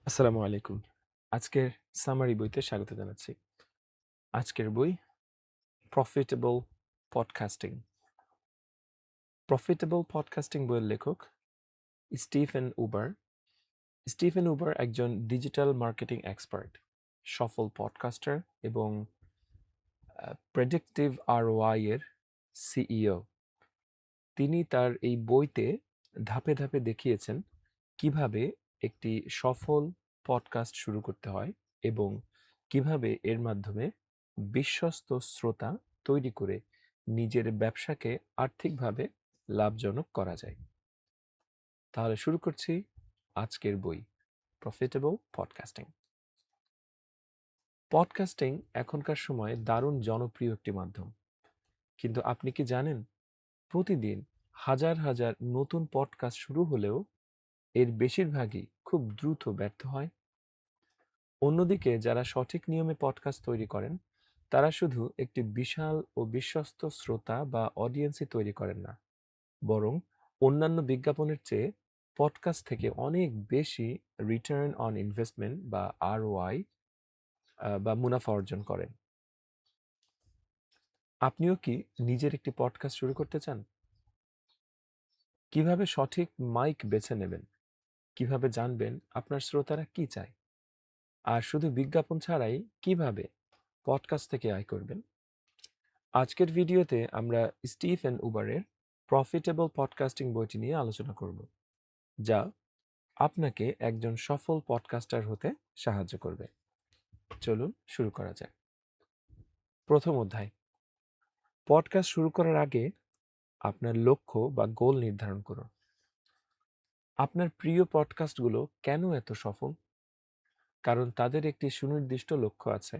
আসসালামু আলাইকুম। আজকের সামারি বইতে স্বাগত জানাচ্ছি। আজকের বই প্রফিটেবল পডকাস্টিং। প্রফিটেবল পডকাস্টিং বইয়ের লেখক স্টিফেন উবার। স্টিফেন উবার একজন ডিজিটাল মার্কেটিং এক্সপার্ট, সফল পডকাস্টার এবং প্রেডিক্টিভ আরওআই এর সিইও। তিনি তার এই বইতে ধাপে ধাপে দেখিয়েছেন কিভাবে একটি সফল পডকাস্ট শুরু করতে হয় এবং কিভাবে এর মাধ্যমে বিশ্বস্ত শ্রোতা তৈরি করে নিজের ব্যবসাকে আর্থিকভাবে লাভজনক করা যায়। তাহলে শুরু করছি আজকের বই প্রফিটেবল পডকাস্টিং। পডকাস্টিং এখনকার সময়ে দারুণ জনপ্রিয় একটি মাধ্যম, কিন্তু আপনি কি জানেন প্রতিদিন হাজার হাজার নতুন পডকাস্ট শুরু হলেও এর বেশিরভাগই খুব দ্রুত ব্যর্থ হয়। অন্যদিকে যারা সঠিক নিয়মে পডকাস্ট তৈরি করেন তারা শুধু একটি বিশাল ও বিশ্বস্ত শ্রোতা বা অডিয়েন্সই তৈরি করেন না, বরং অন্যান্য বিজ্ঞাপনের চেয়ে পডকাস্ট থেকে অনেক বেশি রিটার্ন অন ইনভেস্টমেন্ট বা আরওআই বা মুনাফা অর্জন করেন। আপনিও কি নিজের একটি পডকাস্ট শুরু করতে চান? কিভাবে সঠিক মাইক বেছে নেবেন, কিভাবে জানবেন আপনার শ্রোতারা কি চায়, আর শুধু বিজ্ঞাপন ছাড়াই কিভাবে পডকাস্ট থেকে আয় করবেন, আজকের ভিডিওতে আমরা স্টিফেন উবারের প্রফিটেবল পডকাস্টিং বইটি নিয়ে আলোচনা করব, যা আপনাকে একজন সফল পডকাস্টার হতে সাহায্য করবে। চলুন শুরু করা যাক। প্রথম অধ্যায়, পডকাস্ট শুরু করার আগে আপনার লক্ষ্য বা গোল নির্ধারণ করুন। আপনার প্রিয় পডকাস্টগুলো কেন এত সফল? কারণ তাদের একটি সুনির্দিষ্ট লক্ষ্য আছে।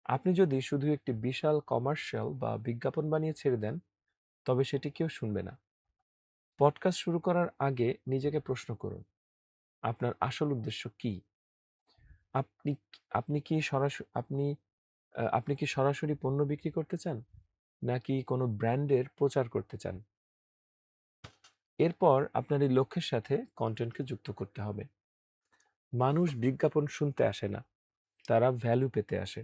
আপনি যদি শুধু একটি বিশাল কমার্শিয়াল বা বিজ্ঞাপন বানিয়ে ছেড়ে দেন, তবে সেটি কেউ শুনবে না। পডকাস্ট শুরু করার আগে নিজেকে প্রশ্ন করুন, আপনার আসল উদ্দেশ্য কি? আপনি আপনি কি সরাসরি আপনি আপনি কি সরাসরি পণ্য বিক্রি করতে চান, নাকি কোনো ব্র্যান্ডের প্রচার করতে চান? এরপর আপনার এই লক্ষ্যের সাথে কন্টেন্টকে যুক্ত করতে হবে। মানুষ বিজ্ঞাপন শুনতে আসে না, তারা ভ্যালু পেতে আসে।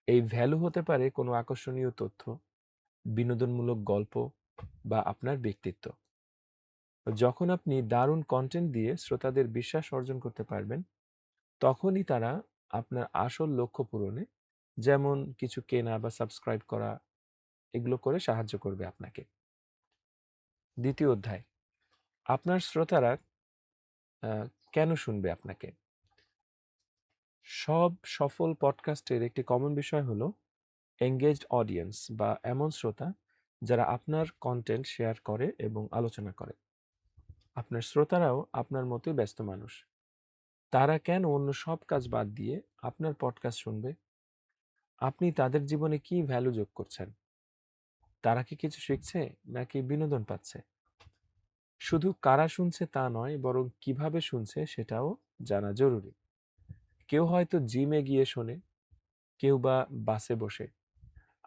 এই ভ্যালু হতে পারে কোনো আকর্ষণীয় তথ্য, বিনোদনমূলক গল্প বা আপনার ব্যক্তিত্ব। যখন আপনি দারুণ কন্টেন্ট দিয়ে শ্রোতাদের বিশ্বাস অর্জন করতে পারবেন, তখনই তারা আপনার আসল লক্ষ্য পূরণে, যেমন কিছু কেনা বা সাবস্ক্রাইব করা, এগুলো করে সাহায্য করবে আপনাকে। দ্বিতীয় অধ্যায়, আপনার শ্রোতারা কেন শুনবে আপনাকে? সব সফল পডকাস্টের একটি কমন বিষয় হলো এঙ্গেজড অডিয়েন্স বা এমন শ্রোতা যারা আপনার কন্টেন্ট শেয়ার করে এবং আলোচনা করে। আপনার শ্রোতারাও আপনার মতোই ব্যস্ত মানুষ। তারা কেন অন্য সব কাজ বাদ দিয়ে আপনার পডকাস্ট শুনবে? আপনি তাদের জীবনে কি ভ্যালু যোগ করছেন? তারা কি কিছু শিখছে নাকি বিনোদন পাচ্ছে? শুধু কারা শুনছে তা নয়, বরং কিভাবে শুনছে সেটাও জানা জরুরি। কেউ হয়তো জিমে গিয়ে শোনে, কেউ বা বাসে বসে।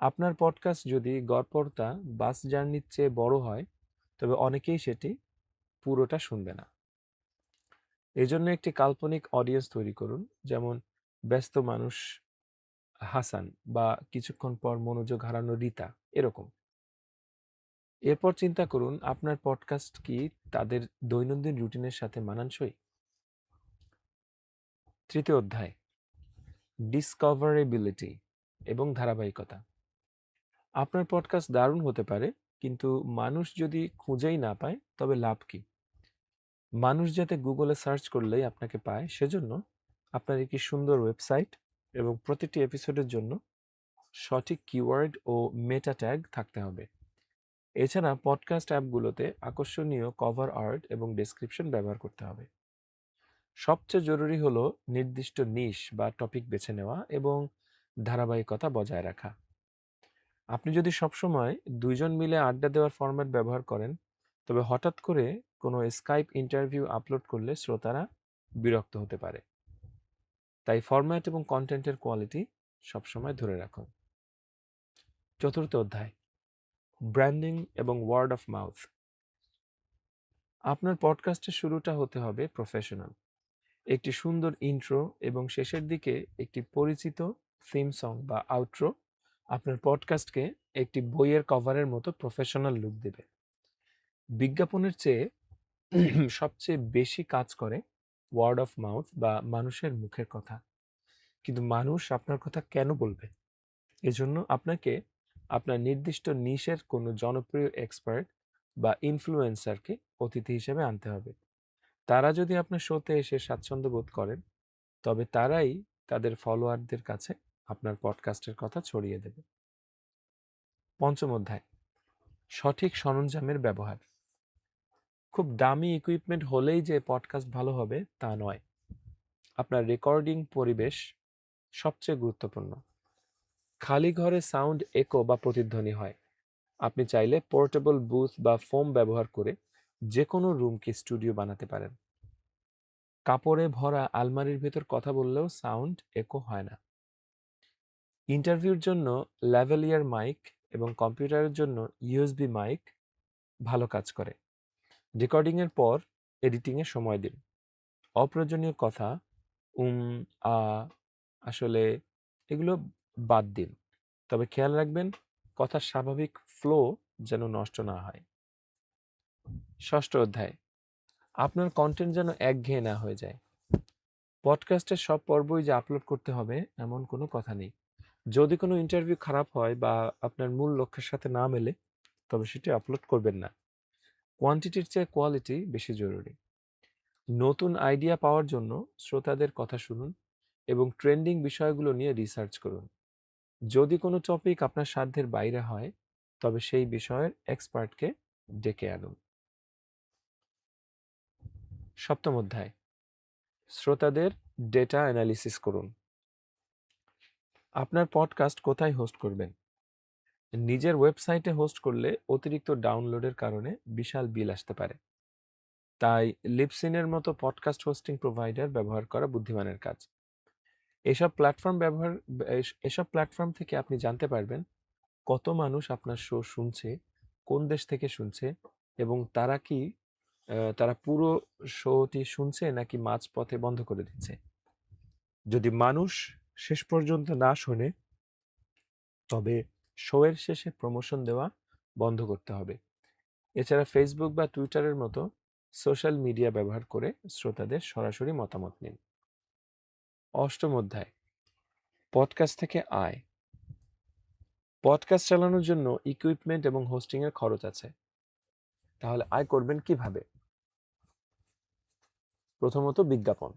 আপনার পডকাস্ট যদি গড়পড়তা বাস জার্নির চেয়ে বড় হয়, তবে অনেকেই সেটি পুরোটা শুনবে না। এজন্য একটি কাল্পনিক অডিয়েন্স তৈরি করুন, যেমন ব্যস্ত মানুষ হাসান বা কিছুক্ষণ পর মনোযোগ হারানো রীতা, এরকম। এরপর চিন্তা করুন আপনার পডকাস্ট কি তাদের দৈনন্দিন রুটিনের সাথে মানানসই। তৃতীয় অধ্যায়, ডিসকভারেবিলিটি এবং ধারাবাহিকতা। আপনার পডকাস্ট দারুণ হতে পারে, কিন্তু মানুষ যদি খুঁজেই না পায় তবে লাভ কি? মানুষ যাতে গুগলে সার্চ করলেই আপনাকে পায়, সেজন্য আপনার একটি সুন্দর ওয়েবসাইট এবং প্রতিটি এপিসোডের জন্য সঠিক কিওয়ার্ড ও মেটা ট্যাগ থাকতে হবে। এছাড়া পডকাস্ট অ্যাপগুলোতে আকর্ষণীয় কভার আর্ট এবং ডেসক্রিপশন ব্যবহার করতে হবে। সবচেয়ে জরুরি হলো নির্দিষ্ট নিশ বা টপিক বেছে নেওয়া এবং ধারাবাহিকতা বজায় রাখা। আপনি যদি সবসময় দুইজন মিলে আড্ডা দেওয়ার ফরম্যাট ব্যবহার করেন, তবে হঠাৎ করে কোনো স্কাইপ ইন্টারভিউ আপলোড করলে শ্রোতারা বিরক্ত হতে পারে। তাই ফরম্যাট এবং কন্টেন্টের কোয়ালিটি সবসময় ধরে রাখুন। চতুর্থ অধ্যায়, ব্র্যান্ডিং এবং ওয়ার্ড অফ মাউথ। আপনার পডকাস্টের শুরুটা হতে হবে প্রফেশনাল। একটি সুন্দর ইন্ট্রো এবং শেষের দিকে একটি পরিচিত থিম সং বা আউট্রো আপনার পডকাস্টকে একটি বইয়ের কভারের মতো প্রফেশনাল লুক দেবে। বিজ্ঞাপনের চেয়ে সবচেয়ে বেশি কাজ করে ওয়ার্ড অফ মাউথ বা মানুষের মুখের কথা। কিন্তু মানুষ আপনার কথা কেন বলবে? এজন্য আপনাকে আপনার নির্দিষ্ট নিশের কোনো জনপ্রিয় এক্সপার্ট বা ইনফ্লুয়েন্সারকে অতিথি হিসেবে আনতে হবে। তারা যদি আপনার শোতে এসে স্বাচ্ছন্দ্য বোধ করেন, তবে তারাই তাদের ফলোয়ারদের কাছে আপনার পডকাস্টের কথা ছড়িয়ে দেবে। পঞ্চম অধ্যায়, সঠিক সরঞ্জামের ব্যবহার। খুব দামি ইকুইপমেন্ট হলেই যে পডকাস্ট ভালো হবে তা নয়। আপনার রেকর্ডিং পরিবেশ সবচেয়ে গুরুত্বপূর্ণ। খালি ঘরে সাউন্ড একো বা প্রতিধ্বনি হয়। আপনি চাইলে পোর্টেবল বুথ বা ফোম ব্যবহার করে যে কোনো রুমকে স্টুডিও বানাতে পারেন। কাপড়ে ভরা আলমারির ভেতর কথা বললেও সাউন্ড একো হয় না। ইন্টারভিউর জন্য ল্যাভেলিয়ার মাইক এবং কম্পিউটারের জন্য ইউএসবি মাইক ভালো কাজ করে। রেকর্ডিংয়ের পর এডিটিংয়ে সময় দিন। অপ্রয়োজনীয় কথা, উম, আ, আসলে এগুলো বাদ দিন। তবে খেয়াল রাখবেন কথার স্বাভাবিক ফ্লো যেন নষ্ট না হয়। ষষ্ঠ অধ্যায়, আপনার কন্টেন্ট যেন একঘেয়ে না হয়ে যায়। পডকাস্টের সব পর্বই যে আপলোড করতে হবে এমন কোনো কথা নেই। যদি কোনো ইন্টারভিউ খারাপ হয় বা আপনার মূল লক্ষ্যের সাথে না মেলে, তবে সেটি আপলোড করবেন না। কোয়ান্টিটির চেয়ে কোয়ালিটি বেশি জরুরি। নতুন আইডিয়া পাওয়ার জন্য শ্রোতাদের কথা শুনুন এবং ট্রেন্ডিং বিষয়গুলো নিয়ে রিসার্চ করুন। যদি কোনো টপিক আপনার সাধ্যের বাইরে হয়, তবে সেই বিষয়ের এক্সপার্টকে ডেকে আনুন। সপ্তম অধ্যায়, শ্রোতাদের ডেটা অ্যানালিসিস করুন। আপনার পডকাস্ট কোথায় হোস্ট করবেন? নিজের ওয়েবসাইটে হোস্ট করলে অতিরিক্ত ডাউনলোডের কারণে বিশাল বিল আসতে পারে। তাই লিপসিনের মতো পডকাস্ট হোস্টিং প্রোভাইডার ব্যবহার করা বুদ্ধিমানের কাজ। এসব প্ল্যাটফর্ম থেকে আপনি জানতে পারবেন কত মানুষ আপনার শো শুনছে, কোন দেশ থেকে শুনছে এবং তারা পুরো শোটি শুনছে নাকি মাঝপথে বন্ধ করে দিচ্ছে। যদি মানুষ শেষ পর্যন্ত না শোনে, তবে শোয়ের শেষে প্রমোশন দেওয়া বন্ধ করতে হবে। এছাড়া ফেসবুক বা টুইটারের মতো সোশ্যাল মিডিয়া ব্যবহার করে শ্রোতাদের সরাসরি মতামত নিন। অষ্টম অধ্যায়, পডকাস্ট থেকে আয়। পডকাস্ট চালানোর জন্য ইকুইপমেন্ট এবং হোস্টিংয়ের খরচ আছে। তাহলে আয় করবেন কিভাবে? প্রথমত, বিজ্ঞাপন।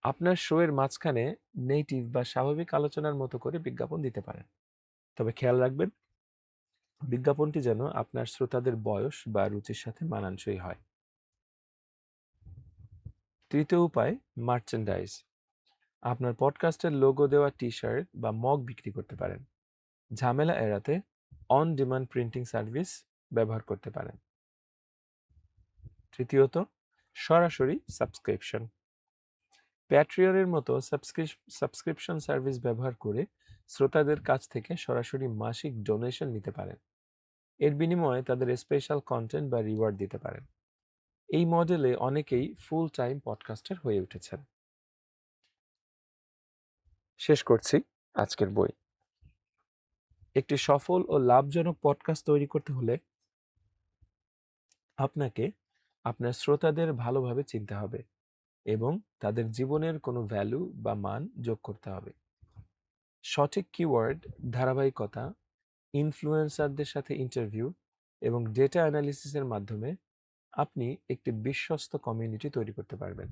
আপনার শো এর মাঝখানে নেটিভ বা স্বাভাবিক আলোচনার মতো করে বিজ্ঞাপন দিতে পারেন। তবে খেয়াল রাখবেন বিজ্ঞাপনটি যেন আপনার শ্রোতাদের বয়স বা রুচির সাথে মানানসই হয়। তৃতীয় উপায়, মার্চেন্ডাইজ। আপনার পডকাস্টের লোগো দেওয়া টি-শার্ট বা মগ বিক্রি করতে পারেন। ঝামেলা এড়াতে অন ডিমান্ড প্রিন্টিং সার্ভিস ব্যবহার করতে পারেন। তৃতীয়ত, সরাসরি সাবস্ক্রিপশন। প্যাট্রিয়নের মতো সাবস্ক্রিপশন সার্ভিস ব্যবহার করে শ্রোতাদের কাছ থেকে সরাসরি মাসিক ডোনেশন নিতে পারেন। এর বিনিময়ে তাদের স্পেশাল কন্টেন্ট বা রিওয়ার্ড দিতে পারেন। এই মডেলে অনেকেই ফুল টাইম পডকাস্টার হয়ে উঠেছেন। শেষ করছি আজকের বই। একটি সফল ও লাভজনক পডকাস্ট তৈরি করতে হলে আপনাকে আপনার শ্রোতাদের ভালোভাবে চিনতে হবে এবং তাদের জীবনের কোনো ভ্যালু বা মান যোগ করতে হবে। সঠিক কিওয়ার্ড, ধারাবাহিকতা, ইনফ্লুয়েন্সারদের সাথে ইন্টারভিউ এবং ডেটা অ্যানালিসিসের মাধ্যমে আপনি একটি বিশ্বস্ত কমিউনিটি তৈরি করতে পারবেন।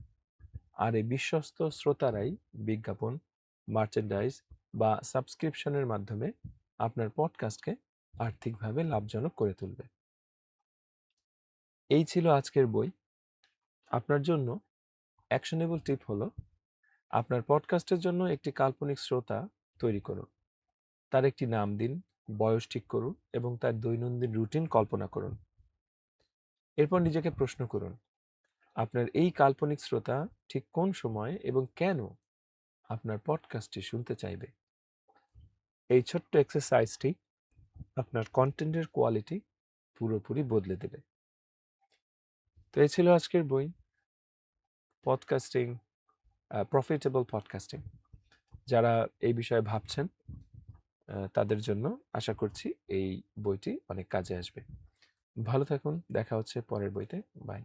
আর এই বিশ্বস্ত শ্রোতারাই বিজ্ঞাপন, মার্চেন্ডাইজ বা সাবস্ক্রিপশনের মাধ্যমে আপনার পডকাস্টকে আর্থিকভাবে লাভজনক করে তুলবে। এই ছিল আজকের বই। আপনার জন্য অ্যাকশনেবল টিপ হলো, আপনার পডকাস্টের জন্য একটি কাল্পনিক শ্রোতা তৈরি করুন। তার একটি নাম দিন, বয়স ঠিক করুন এবং তার দৈনন্দিন রুটিন কল্পনা করুন। এরপর নিজেকে প্রশ্ন করুন, আপনার এই কাল্পনিক শ্রোতা ঠিক কোন সময় এবং কেন আপনার পডকাস্টটি শুনতে চাইবে। এই ছোট্ট এক্সারসাইজটি আপনার কন্টেন্টের কোয়ালিটি পুরোপুরি বদলে দেবে। তো এই ছিল আজকের বই। Podcasting, profitable podcasting. যারা এই বিষয়ে ভাবছেন তাদের জন্য আশা করছি এই বইটি অনেক কাজে আসবে। ভালো থাকুন, দেখা হচ্ছে পরের বইতে। বাই।